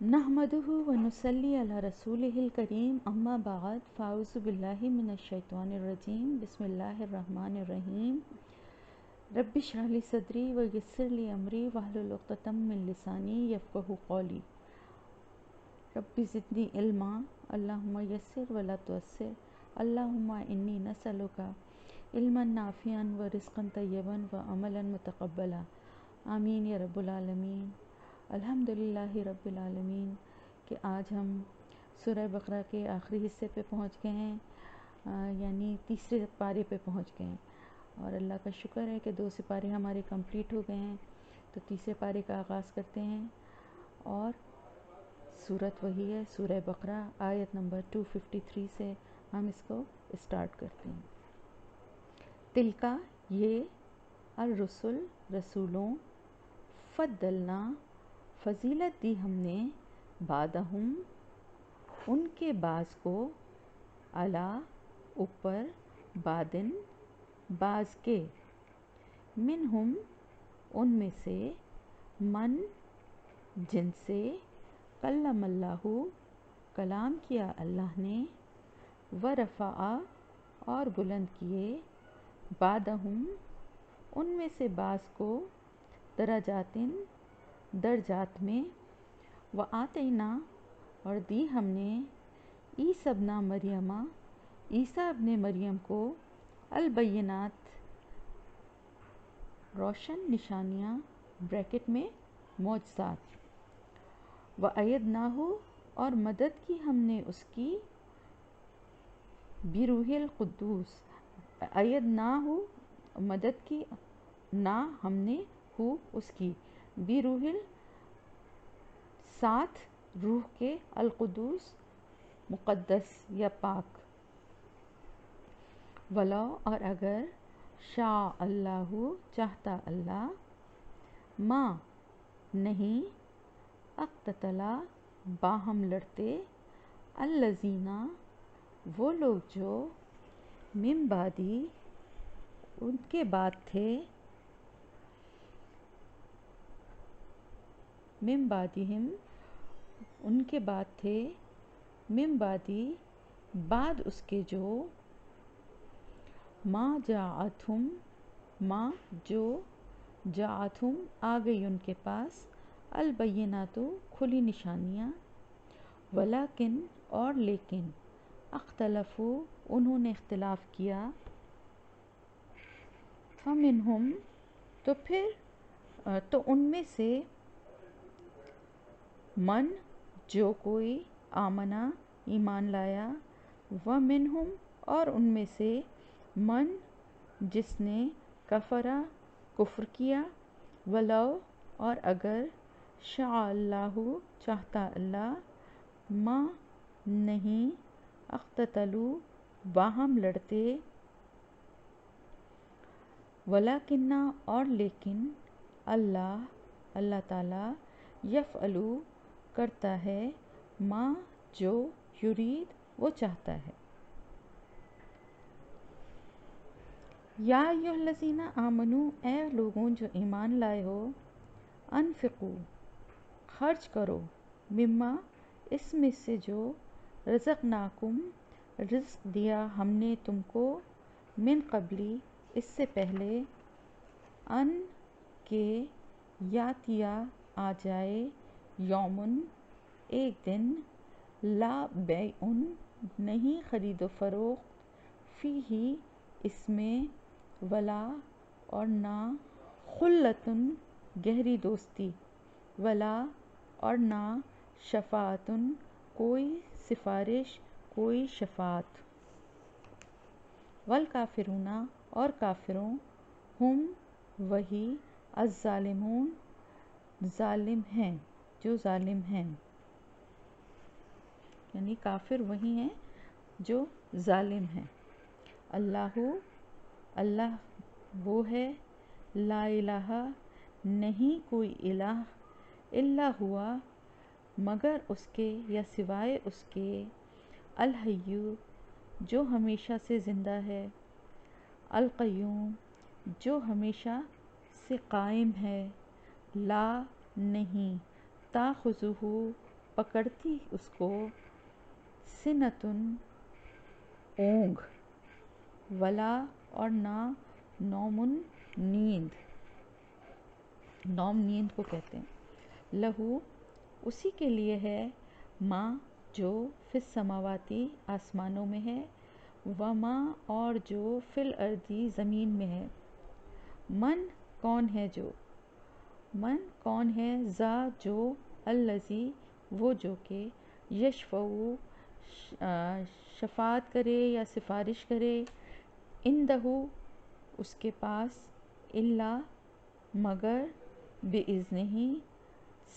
نحمدہ ونصلی علی رسولہ الکریم اما بعد فاعوذ باللہ من الشیطان الرجیم بسم اللہ الرحمن الرحیم رب اشرح لی صدری ویسر لی امری واحلل عقدۃ من لسانی یفقہوا قولی رب زدنی علما اللہم یسر ولا تعسر اللہم انی نسألک علما نافعا ورزقا طیبا وعملا متقبلا آمین یا رب العالمین۔ الحمدللہ رب العالمین کہ آج ہم سورہ بقرہ کے آخری حصے پہ پہنچ گئے ہیں، یعنی تیسرے پارے پہ پہنچ گئے ہیں، اور اللہ کا شکر ہے کہ 2 سپارے ہمارے کمپلیٹ ہو گئے ہیں۔ تو تیسرے پارے کا آغاز کرتے ہیں، اور سورت وہی ہے سورہ بقرہ، آیت نمبر 253 سے ہم اس کو اسٹارٹ کرتے ہیں۔ تلکا یہ الرسل رسولوں، فضلنا فضیلت دی ہم نے، بعدہم ان کے بعض کو، علی اوپر، بعدن بعض کے، منہم ان میں سے، من جن سے، کلم اللہ کلام کیا اللہ نے، ورفع اور بلند کیے، بعدہم ان میں سے بعض کو، درجاتن درجات میں، وآتینا اور دی ہم نے، عیسی ابن مریم عیسیٰ ابن مریم کو، البینات روشن نشانیاں بریکٹ میں معجزات، وأیدناہ اور مدد کی ہم نے اس کی، بروح القدوس، ایدناہ مدد کی نا ہم نے ہو اس کی، بروح ساتھ روح کے، القدوس مقدس یا پاک، ولو اور اگر، شاء اللہ چاہتا اللہ، ما نہیں، اقتتلا باہم لڑتے، الذین وہ لوگ جو، من بعدی ان کے بعد تھے، من بعدہم ان کے بعد تھے، من بعدی بعد اس کے جو، ما جاءتہم ما جو، جاءتہم آ گئی ان کے پاس، البینات کھلی نشانیاں، ولیکن اور لیکن، اختلفوا انہوں نے اختلاف کیا، فمنہم تو پھر تو ان میں سے، من جو کوئی، آمنا ایمان لایا، ومنہم اور ان میں سے، من جس نے، کفرا کفر کیا، ولو اور اگر، شاء اللہ چاہتا اللہ، ما نہیں، اقتتلوا باہم لڑتے، ولیکن اور لیکن، اللہ تعالی، یفعل کرتا ہے، ما جو، یرید وہ چاہتا ہے۔ یا ایھا الذین آمنوا اے لوگوں جو ایمان لائے ہو، انفقوا خرچ کرو، مما اس میں سے جو، رزقناکم رزق دیا ہم نے تم کو، من قبلی اس سے پہلے، ان کے، یاتیا آ جائے، یومن ایک دن، لا بیع نہیں خرید و فروخت، فیہ اس میں، ولا اور نہ، خلۃ گہری دوستی، ولا اور نہ، شفاعۃ کوئی سفارش کوئی شفاعت، والکافرون اور کافروں، ہم وہی، الظالمون ظالم ہیں جو ظالم ہیں، یعنی کافر وہی ہیں جو ظالم ہیں۔ اللہ اللہ وہ ہے، لا الہ نہیں کوئی الہ، الا ہوا مگر اس کے یا سوائے اس کے، الحی جو ہمیشہ سے زندہ ہے، القیوم جو ہمیشہ سے قائم ہے، لا نہیں، تاخذہ پکڑتی اس کو سنتن اونگ، ولا اور نہ نومن نیند، نوم نیند کو کہتے ہیں، لہو اسی کے لیے ہے، ماں جو فی السماواتی آسمانوں میں ہے، وما اور جو فی الارضی زمین میں ہے، من کون ہے جو، من کون ہے، ذا جو، الذی وہ جو کہ، یشفع شفاعت کرے یا سفارش کرے، عندہ اس کے پاس، الا مگر، باذنہ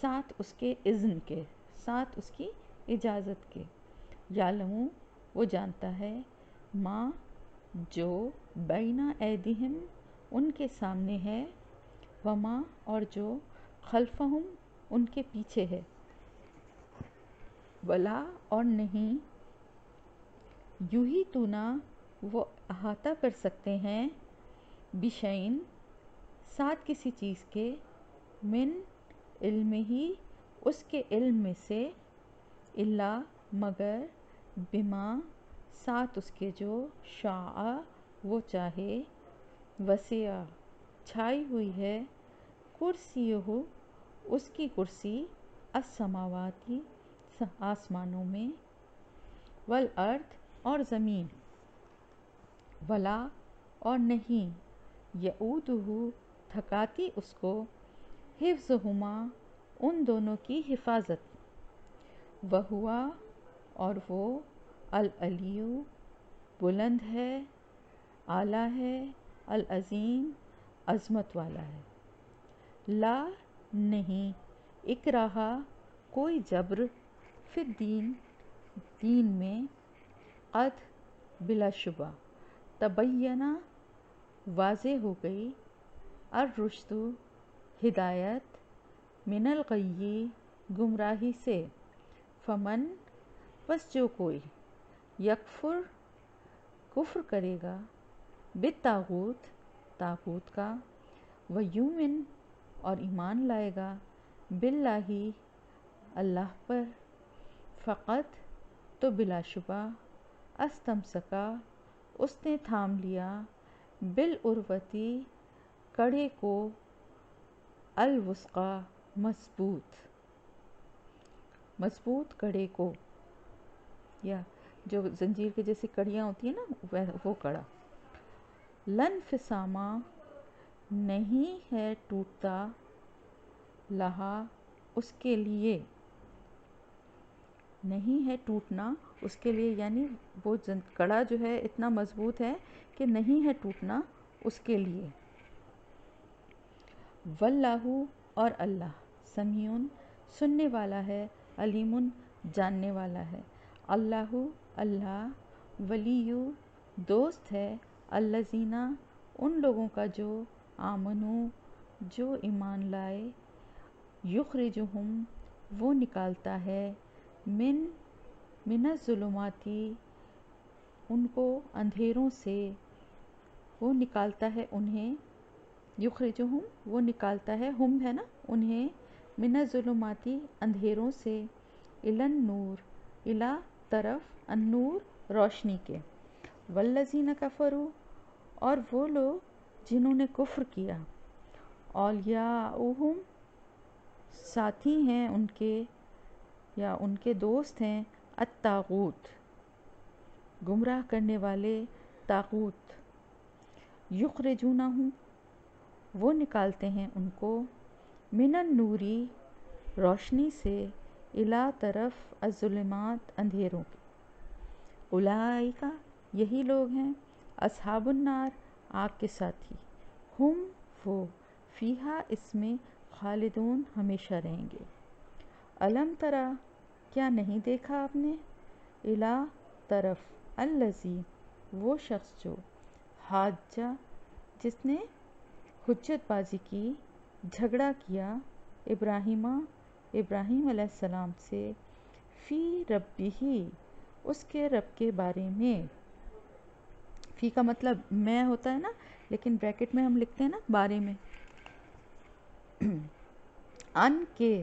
ساتھ اس کے اذن کے، ساتھ اس کی اجازت کے، یعلم وہ جانتا ہے، ما جو بین ایدیہم ان کے سامنے ہے، وما اور جو خلفہم ان کے پیچھے ہے، ولا اور نہیں، یحیطون وہ احاطہ کر سکتے ہیں، بشیء ساتھ کسی چیز کے، من علمہ اس کے علم میں سے، الا مگر، بما ساتھ اس کے جو، شاء وہ چاہے، وسع چھائی ہوئی ہے، کرسیہ اس کی کرسی، السماواتی آسمانوں میں، والارض اور زمین، ولا اور نہیں، یعودہ تھکاتی اس کو، حفظہما ان دونوں کی حفاظت، وہو اور وہ، العلی بلند ہے، اعلیٰ ہے، العظیم عظمت والا ہے، لا نہیں، اکراہ کوئی جبر، فی الدین دین میں، قد بلا شبہ، تبینہ واضح ہو گئی، الرشد ہدایت، من الغی گمراہی سے، فمن پس جو کوئی، یکفر کفر کرے گا، بالطاغوت طاغوت کا، ویؤمن اور ایمان لائے گا، باللہ اللہ پر، فقط تو بلا شبہ، استمسکا اس نے تھام لیا، بالعروۃ کڑے کو، الوثقی مضبوط، مضبوط کڑے کو، یا جو زنجیر کے جیسی کڑیاں ہوتی ہیں نا وہ کڑا، لن فسامہ نہیں ہے ٹوٹتا، لہا اس کے لیے، نہیں ہے ٹوٹنا اس کے لیے، یعنی وہ کڑا جو ہے اتنا مضبوط ہے کہ نہیں ہے ٹوٹنا اس کے لیے، واللہ اور اللہ، سمیع سننے والا ہے، علیم جاننے والا ہے، اللہ اللہ، ولی دوست ہے، الذین ان لوگوں کا جو، آمنو جو ایمان لائے، یخرجہم وہ نکالتا ہے، من الظلمات ان کو اندھیروں سے، وہ نکالتا ہے انہیں، یخرجہم وہ نکالتا ہے، ہم ہے نا انہیں، من الظلمات اندھیروں سے، الی النور الی طرف، النور روشنی کے، والذین کفروا اور وہ لوگ جنہوں نے کفر کیا، اولیاؤہم ساتھی ہیں ان کے یا ان کے دوست ہیں، الطاغوت گمراہ کرنے والے، طاغوت، یخرجونہم وہ نکالتے ہیں ان کو، من النوری روشنی سے، الی طرف الظلمات اندھیروں کے، اولئک یہی لوگ ہیں، اصحاب النار آگ کے ساتھی، ہم وہ، فیہا اس میں، خالدون ہمیشہ رہیں گے، الم تری کیا نہیں دیکھا آپ نے، الی طرف، الذی وہ شخص جو، حاجہ جس نے حجت بازی کی، جھگڑا کیا، ابراہیم علیہ السلام سے، فی ربہ اس کے رب کے بارے میں، فی کا مطلب میں ہوتا ہے نا، لیکن بریکٹ میں ہم لکھتے ہیں نا بارے میں، ان کے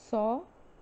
100